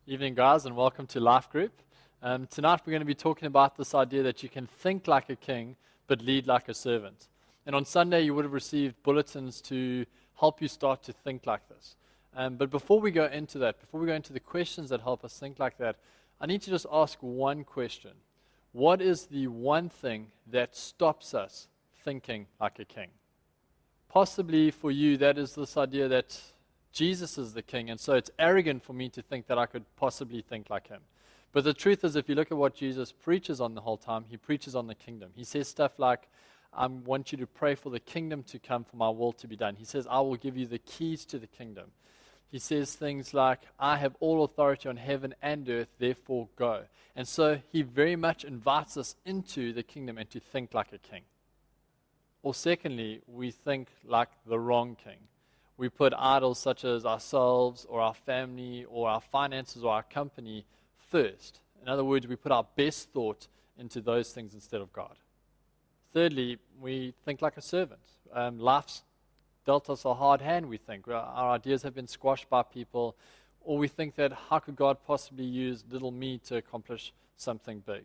Evening, guys, and welcome to Life Group. Tonight we're going to be talking about this idea that you can think like a king, but lead like a servant. And on Sunday you would have received bulletins to help you start to think like this. But before we go into that, before we go into the questions that help us think like that, I need to just ask one question. What is the one thing that stops us thinking like a king? Possibly for you, that is this idea that Jesus is the king, and so it's arrogant for me to think that I could possibly think like him. But the truth is, if you look at what Jesus preaches on the whole time, he preaches on the kingdom. He says stuff like, I want you to pray for the kingdom to come, for my will to be done. He says, I will give you the keys to the kingdom. He says things like, I have all authority on heaven and earth, therefore go. And so he very much invites us into the kingdom and to think like a king. Or secondly, we think like the wrong king. We put idols such as ourselves or our family or our finances or our company first. In other words, we put our best thought into those things instead of God. Thirdly, we think like a servant. Life's dealt us a hard hand, we think. Our ideas have been squashed by people, or we think that how could God possibly use little me to accomplish something big?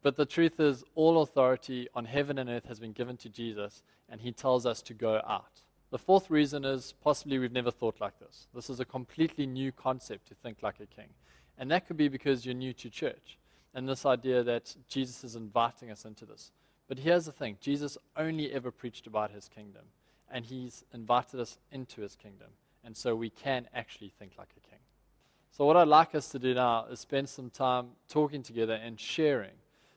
But the truth is, all authority on heaven and earth has been given to Jesus, and he tells us to go out. The fourth reason is possibly we've never thought like this. This is a completely new concept to think like a king. And that could be because you're new to church, and this idea that Jesus is inviting us into this. But here's the thing, Jesus only ever preached about his kingdom, and he's invited us into his kingdom. And so we can actually think like a king. So what I'd like us to do now is spend some time talking together and sharing.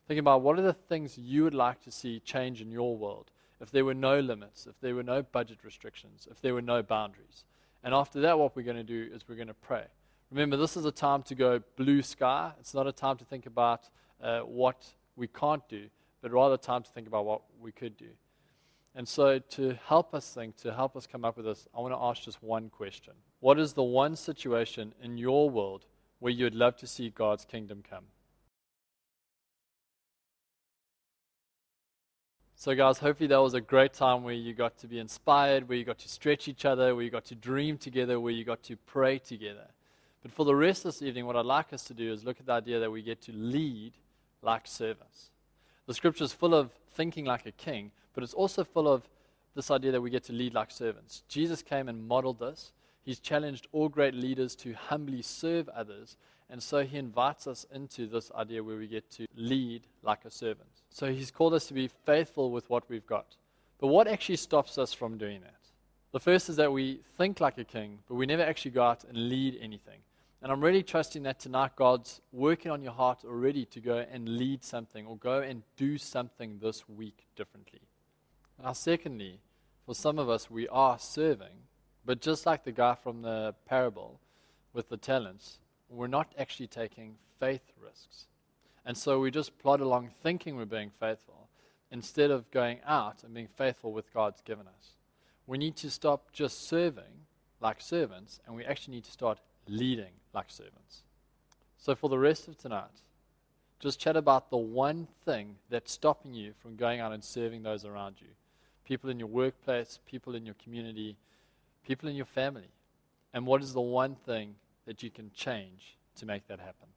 Thinking about what are the things you would like to see change in your world if there were no limits, if there were no budget restrictions, if there were no boundaries. And after that, what we're going to do is we're going to pray. Remember, this is a time to go blue sky. It's not a time to think about what we can't do, but rather a time to think about what we could do. And so to help us think, to help us come up with this, I want to ask just one question. What is the one situation in your world where you'd love to see God's kingdom come? So guys, hopefully that was a great time where you got to be inspired, where you got to stretch each other, where you got to dream together, where you got to pray together. But for the rest of this evening, what I'd like us to do is look at the idea that we get to lead like servants. The scripture is full of thinking like a king, but it's also full of this idea that we get to lead like servants. Jesus came and modeled this. He's challenged all great leaders to humbly serve others, and so he invites us into this idea where we get to lead like a servant. So he's called us to be faithful with what we've got. But what actually stops us from doing that? The first is that we think like a king, but we never actually go out and lead anything. And I'm really trusting that tonight God's working on your heart already to go and lead something or go and do something this week differently. Now, secondly, for some of us, we are serving, but just like the guy from the parable with the talents, we're not actually taking faith risks. And so we just plod along thinking we're being faithful instead of going out and being faithful with God's given us. We need to stop just serving like servants, and we actually need to start leading like servants. So for the rest of tonight, just chat about the one thing that's stopping you from going out and serving those around you. People in your workplace, people in your community, people in your family. And what is the one thing that you can change to make that happen?